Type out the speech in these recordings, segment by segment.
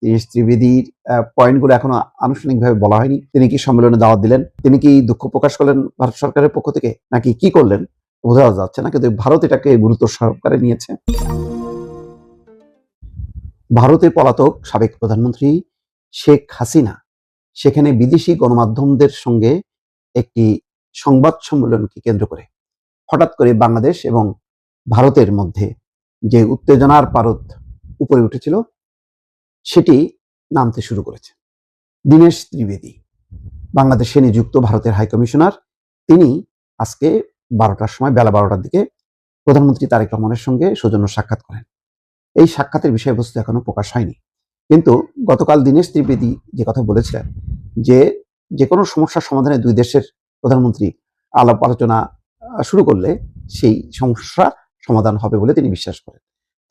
দীনেশ ত্রিবেদীর পয়েন্টগুলো এখনো আনুষ্ঠানিকভাবে বলা হয়নি। তিনি কি সম্মেলনে দাওয়াত দিলেন, তিনি কি দুঃখ প্রকাশ করলেন ভারত সরকারের পক্ষ থেকে, নাকি কি করলেন বোঝা যাচ্ছে না, কিন্তু ভারত এটাকে গুরুত্ব সহকারে নিয়েছে। ভারতে পলাতক সাবেক প্রধানমন্ত্রী শেখ হাসিনা সেখানে বিদেশি গণমাধ্যমদের সঙ্গে একটি সংবাদ সম্মেলনকে কেন্দ্র করে হঠাৎ করে বাংলাদেশ এবং ভারতের মধ্যে যে উত্তেজনার পারদ উপরে উঠেছিল সেটি নামতে শুরু করেছে। দীনেশ ত্রিবেদী বাংলাদেশে নিযুক্ত ভারতের হাইকমিশনার, তিনি আজকে 12টার সময়, বেলা 12টার দিকে প্রধানমন্ত্রী তারেক রহমানের সঙ্গে সৌজন্য সাক্ষাৎ করেন। এই সাক্ষাতের বিষয়বস্তু এখনো প্রকাশ হয়নি, কিন্তু গতকাল দীনেশ ত্রিবেদী যে কথা বলেছিলেন যে কোনো সমস্যার সমাধানে দুই দেশের প্রধানমন্ত্রী আলাপ আলোচনা শুরু করলে সেই সমস্যা সমাধান হবে বলে তিনি বিশ্বাস করেন।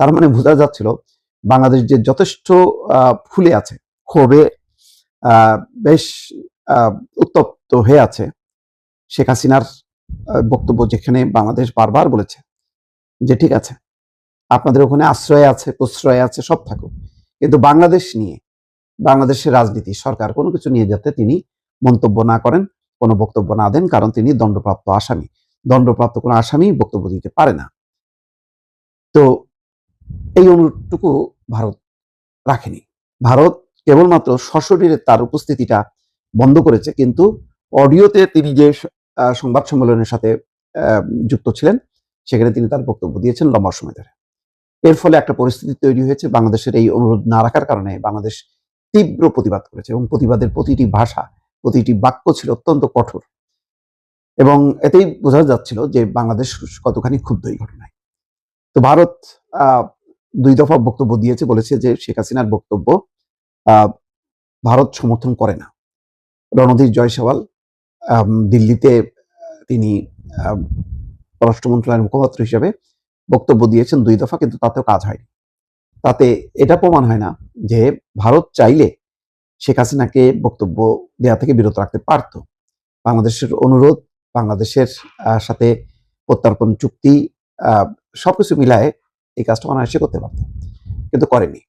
তার মানে বোঝা যাচ্ছিল বাংলাদেশ যে যথেষ্ট ফুলে আছে, ক্ষোভে বেশ উত্তপ্ত হয়ে আছে। শেখ হাসিনার বক্তব্য, যেখানে বাংলাদেশ বারবার বলেছে যে ঠিক আছে, আপনাদের ওখানে আশ্রয় আছে, প্রশ্রয় আছে, সব থাকুক, কিন্তু বাংলাদেশ নিয়ে, বাংলাদেশের রাজনীতি, সরকার কোনো কিছু নিয়ে যাতে তিনি মন্তব্য না করেন, কোনো বক্তব্য না দেন, কারণ তিনি দণ্ডপ্রাপ্ত আসামি। দণ্ডপ্রাপ্ত কোনো আসামি বক্তব্য দিতে পারে না। তো এই অনুরোধটুকু ভারত রাখেনি। ভারত কেবলমাত্র সশরীরে তার উপস্থিতিটা বন্ধ করেছে, কিন্তু অডিওতে তিনি যে সংবাদ সম্মেলনের সাথে যুক্ত ছিলেন সেখানে তিনি তার বক্তব্য দিয়েছেন লম্বা সময় ধরে। এর ফলে একটা পরিস্থিতি তৈরি হয়েছে, বাংলাদেশের এই অনুরোধ না রাখার কারণে বাংলাদেশ তীব্র প্রতিবাদ করেছে, এবং প্রতিবাদের প্রতিটি ভাষা, প্রতিটি বাক্য ছিল অত্যন্ত কঠোর, এবং এতেই বোঝা যাচ্ছিল যে বাংলাদেশ কতখানি ক্ষুব্ধ এই ঘটনায়। তো ভারত দুই দফা বক্তব্য দিয়েছে, বলেছে যে শেখ হাসিনার বক্তব্য ভারত সমর্থন করে না। রণধীর জয়সওয়াল দিল্লিতে তিনি পররাষ্ট্র মন্ত্রণালয়ের মুখপাত্র হিসেবে বক্তব্য দিয়েছেন দুই দফা, কিন্তু তাতেও কাজ হয়নি। তাতে এটা প্রমাণ হয় না যে ভারত চাইলে শেখ হাসিনাকে বক্তব্য দেওয়া থেকে বিরত রাখতে পারত। বাংলাদেশের অনুরোধ, বাংলাদেশের সাথে প্রত্যর্পণ চুক্তি, সবকিছু মিলায় এই কাজটা অনায়াসে করতে পারত, কিন্তু করেনি।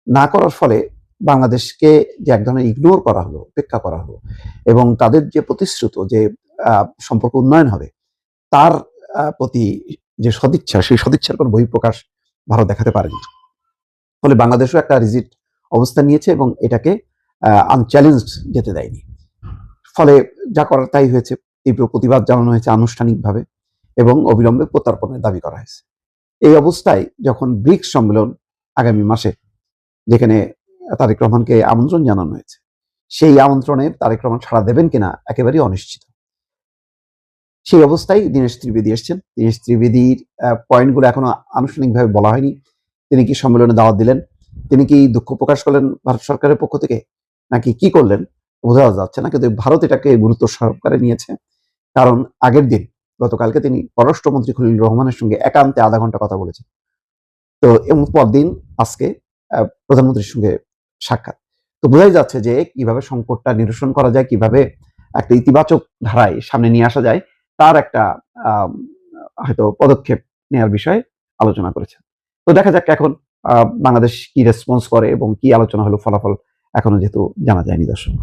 না করার ফলে বাংলাদেশকে যে এক ধরনের ইগনোর করা হলো, উপেক্ষা করা হলো, এবং তাদের যে প্রতিশ্রুত যে সম্পর্ক উন্নয়ন হবে তার প্রতি যে সদিচ্ছা, সেই সদিচ্ছার কোনো বহিঃপ্রকাশ ভারত দেখাতে পারেনি। ফলে বাংলাদেশও একটা রিজিড অবস্থান নিয়েছে এবং এটাকে আনচ্যালেঞ্জড যেতে দেয়নি। ফলে যা করার তাই হয়েছে। তীব্র প্রতিবাদ জানানো হয়েছে আনুষ্ঠানিকভাবে এবং অবিলম্বে প্রত্যর্পণের দাবি করা হয়েছে। এই অবস্থায় যখন ব্রিক্স সম্মেলন আগামী মাসে, যেখানে তারেক রহমানকে আমন্ত্রণ জানানো হয়েছে, সেই আমন্ত্রণে তারেক রহমান সাড়া দেবেন কিনা একেবারেই অনিশ্চিত। সেই অবস্থায় দীনেশ ত্রিবেদী এসছেন। দীনেশ ত্রিবেদীর পয়েন্টগুলো এখনো আনুষ্ঠানিকভাবে বলা হয়নি। তিনি কি সম্মেলনে দাওয়াত দিলেন, তিনি কি দুঃখ প্রকাশ করলেন ভারত সরকারের পক্ষ থেকে, নাকি কি করলেন বোঝা যাচ্ছে না, কিন্তু ভারত এটাকে গুরুত্ব সহকারে নিয়েছে। কারণ আগের দিন, গতকালকে তিনি পররাষ্ট্রমন্ত্রী খলিলুর রহমানের সঙ্গে একান্তে আধা ঘন্টা কথা বলেছেন। তো এবং পরদিন আজকে প্রধানমন্ত্রীর সঙ্গে সাক্ষাৎ। তো বোঝাই যাচ্ছে যে কিভাবে সংকটটা নিরসন করা যায়, কিভাবে একটা ইতিবাচক ধারায় সামনে নিয়ে আসা যায়, তার একটা হয়তো পদক্ষেপ নেওয়ার বিষয়ে আলোচনা করেছেন। তো দেখা যাক এখন বাংলাদেশ কি রেসপন্স করে এবং কি আলোচনা হলো, ফলাফল এখনো যেহেতু জানা যায়নি দর্শক।